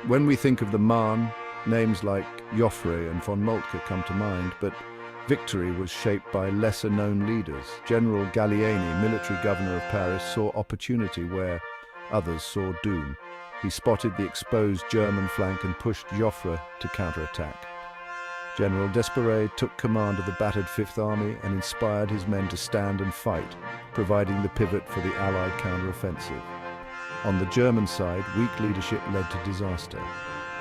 When we think of the Marne, names like Joffre and von Moltke come to mind, but victory was shaped by lesser-known leaders. General Gallieni, military governor of Paris, saw opportunity where others saw doom. He spotted the exposed German flank and pushed Joffre to counterattack. General D'Esperey took command of the battered Fifth Army and inspired his men to stand and fight, providing the pivot for the Allied counteroffensive. On the German side, weak leadership led to disaster.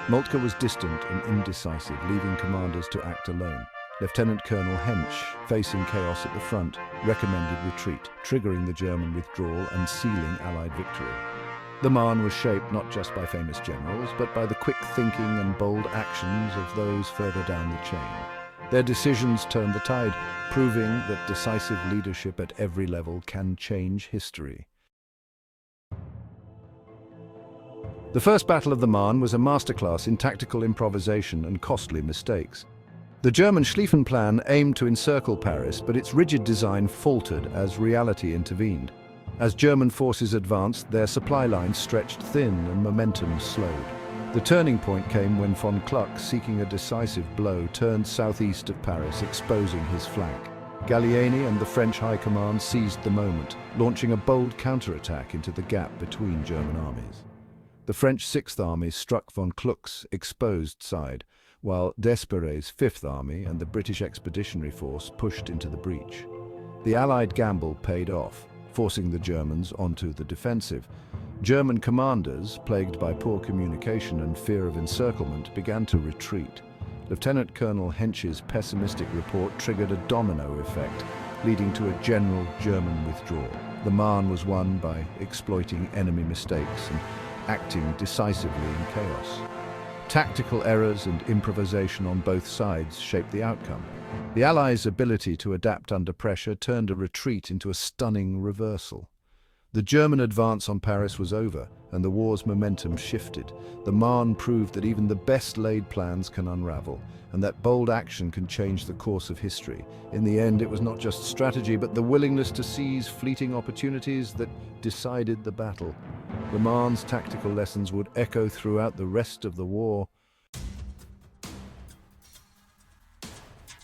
Moltke was distant and indecisive, leaving commanders to act alone. Lieutenant Colonel Hensch, facing chaos at the front, recommended retreat, triggering the German withdrawal and sealing Allied victory. The Marne was shaped not just by famous generals, but by the quick thinking and bold actions of those further down the chain. Their decisions turned the tide, proving that decisive leadership at every level can change history. The First Battle of the Marne was a masterclass in tactical improvisation and costly mistakes. The German Schlieffen Plan aimed to encircle Paris, but its rigid design faltered as reality intervened. As German forces advanced, their supply lines stretched thin and momentum slowed. The turning point came when von Kluck, seeking a decisive blow, turned southeast of Paris, exposing his flank. Gallieni and the French High Command seized the moment, launching a bold counterattack into the gap between German armies. The French Sixth Army struck von Kluck's exposed side, while D'Esperey's Fifth Army and the British Expeditionary Force pushed into the breach. The Allied gamble paid off, forcing the Germans onto the defensive. German commanders, plagued by poor communication and fear of encirclement, began to retreat. Lieutenant Colonel Hensch's pessimistic report triggered a domino effect, leading to a general German withdrawal. The Marne was won by exploiting enemy mistakes and acting decisively in chaos. Tactical errors and improvisation on both sides shaped the outcome. The Allies' ability to adapt under pressure turned a retreat into a stunning reversal. The German advance on Paris was over, and the war's momentum shifted. The Marne proved that even the best-laid plans can unravel, and that bold action can change the course of history. In the end, it was not just strategy, but the willingness to seize fleeting opportunities that decided the battle. The Marne's tactical lessons would echo throughout the rest of the war.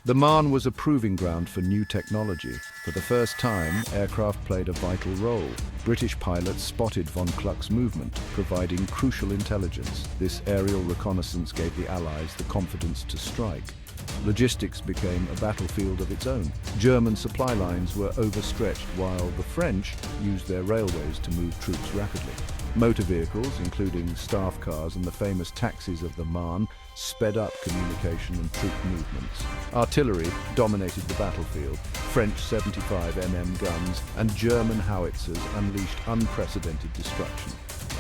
The Marne was a proving ground for new technology. For the first time, aircraft played a vital role. British pilots spotted von Kluck's movement, providing crucial intelligence. This aerial reconnaissance gave the Allies the confidence to strike. Logistics became a battlefield of its own. German supply lines were overstretched, while the French used their railways to move troops rapidly. Motor vehicles, including staff cars and the famous taxis of the Marne, sped up communication and troop movements. Artillery dominated the battlefield. French 75mm guns and German howitzers unleashed unprecedented destruction.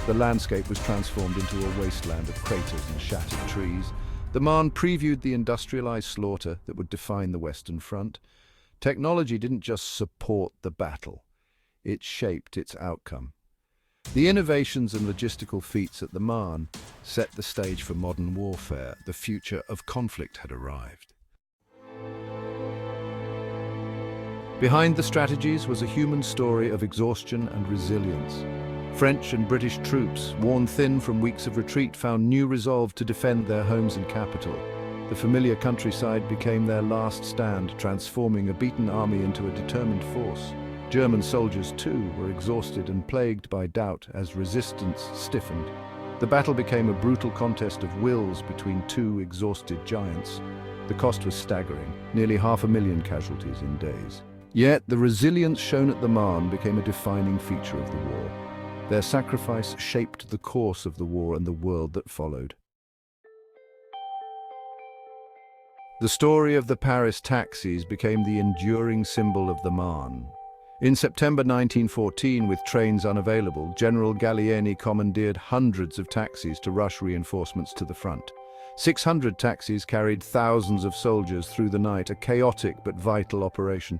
The landscape was transformed into a wasteland of craters and shattered trees. The Marne previewed the industrialized slaughter that would define the Western Front. Technology didn't just support the battle, it shaped its outcome. The innovations and logistical feats at the Marne set the stage for modern warfare. The future of conflict had arrived. Behind the strategies was a human story of exhaustion and resilience. French and British troops, worn thin from weeks of retreat, found new resolve to defend their homes and capital. The familiar countryside became their last stand, transforming a beaten army into a determined force. German soldiers, too, were exhausted and plagued by doubt as resistance stiffened. The battle became a brutal contest of wills between two exhausted giants. The cost was staggering, nearly 500,000 casualties in days. Yet the resilience shown at the Marne became a defining feature of the war. Their sacrifice shaped the course of the war and the world that followed. The story of the Paris taxis became the enduring symbol of the Marne. In September 1914, with trains unavailable, General Gallieni commandeered hundreds of taxis to rush reinforcements to the front. 600 taxis carried thousands of soldiers through the night, a chaotic but vital operation.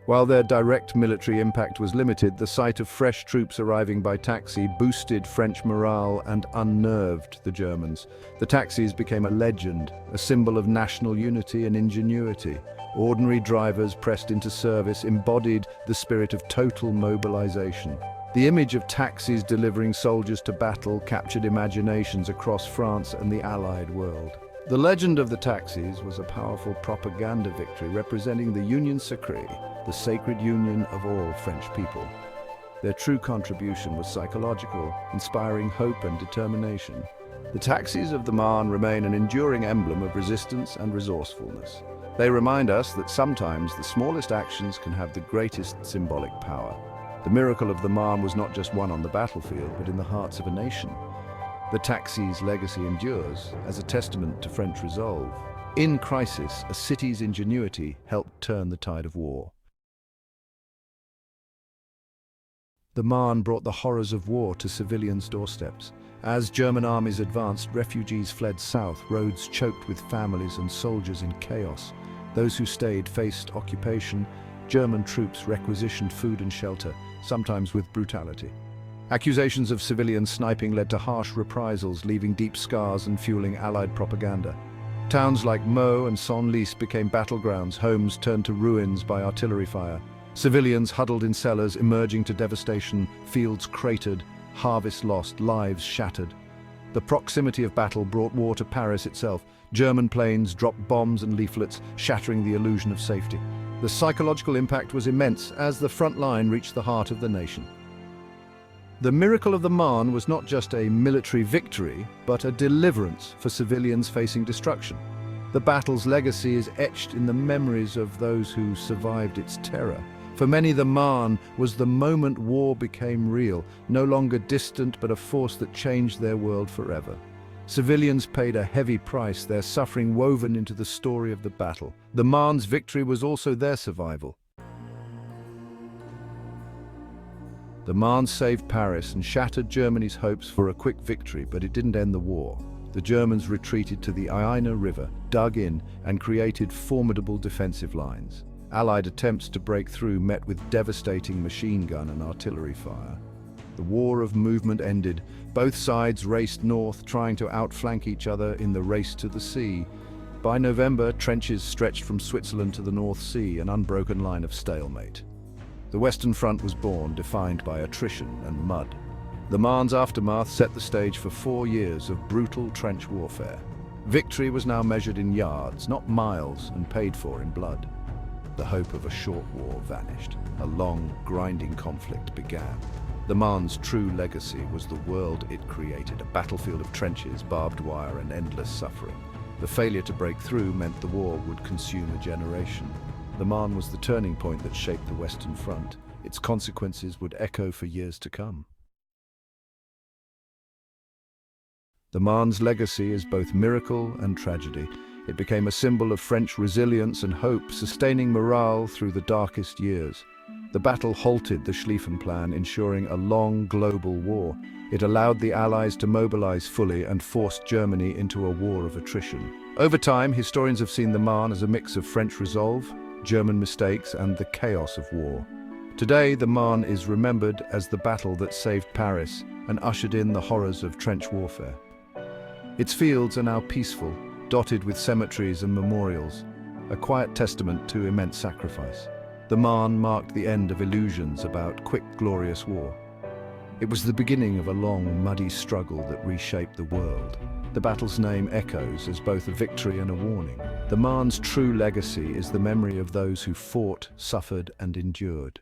While their direct military impact was limited, the sight of fresh troops arriving by taxi boosted French morale and unnerved the Germans. The taxis became a legend, a symbol of national unity and ingenuity. Ordinary drivers pressed into service embodied the spirit of total mobilization. The image of taxis delivering soldiers to battle captured imaginations across France and the Allied world. The legend of the taxis was a powerful propaganda victory representing the Union Sacrée, the sacred union of all French people. Their true contribution was psychological, inspiring hope and determination. The taxis of the Marne remain an enduring emblem of resistance and resourcefulness. They remind us that sometimes the smallest actions can have the greatest symbolic power. The miracle of the Marne was not just won on the battlefield, but in the hearts of a nation. The taxis' legacy endures as a testament to French resolve. In crisis, a city's ingenuity helped turn the tide of war. The Marne brought the horrors of war to civilians' doorsteps. As German armies advanced, refugees fled south, roads choked with families and soldiers in chaos. Those who stayed faced occupation. German troops requisitioned food and shelter, sometimes with brutality. Accusations of civilian sniping led to harsh reprisals, leaving deep scars and fueling Allied propaganda. Towns like Meaux and Senlis became battlegrounds, homes turned to ruins by artillery fire. Civilians huddled in cellars, emerging to devastation, fields cratered, harvests lost, lives shattered. The proximity of battle brought war to Paris itself. German planes dropped bombs and leaflets, shattering the illusion of safety. The psychological impact was immense as the front line reached the heart of the nation. The miracle of the Marne was not just a military victory, but a deliverance for civilians facing destruction. The battle's legacy is etched in the memories of those who survived its terror. For many, the Marne was the moment war became real, no longer distant but a force that changed their world forever. Civilians paid a heavy price, their suffering woven into the story of the battle. The Marne's victory was also their survival. The Marne saved Paris and shattered Germany's hopes for a quick victory, but it didn't end the war. The Germans retreated to the Aisne River, dug in, and created formidable defensive lines. Allied attempts to break through met with devastating machine gun and artillery fire. The war of movement ended. Both sides raced north, trying to outflank each other in the race to the sea. By November, trenches stretched from Switzerland to the North Sea, an unbroken line of stalemate. The Western Front was born, defined by attrition and mud. The Marne's aftermath set the stage for 4 years of brutal trench warfare. Victory was now measured in yards, not miles, and paid for in blood. The hope of a short war vanished. A long, grinding conflict began. The Marne's true legacy was the world it created, a battlefield of trenches, barbed wire, and endless suffering. The failure to break through meant the war would consume a generation. The Marne was the turning point that shaped the Western Front. Its consequences would echo for years to come. The Marne's legacy is both miracle and tragedy. It became a symbol of French resilience and hope, sustaining morale through the darkest years. The battle halted the Schlieffen Plan, ensuring a long global war. It allowed the Allies to mobilize fully and forced Germany into a war of attrition. Over time, historians have seen the Marne as a mix of French resolve, German mistakes, and the chaos of war. Today, the Marne is remembered as the battle that saved Paris and ushered in the horrors of trench warfare. Its fields are now peaceful, dotted with cemeteries and memorials, a quiet testament to immense sacrifice. The Marne marked the end of illusions about quick, glorious war. It was the beginning of a long, muddy struggle that reshaped the world. The battle's name echoes as both a victory and a warning. The Marne's true legacy is the memory of those who fought, suffered, and endured.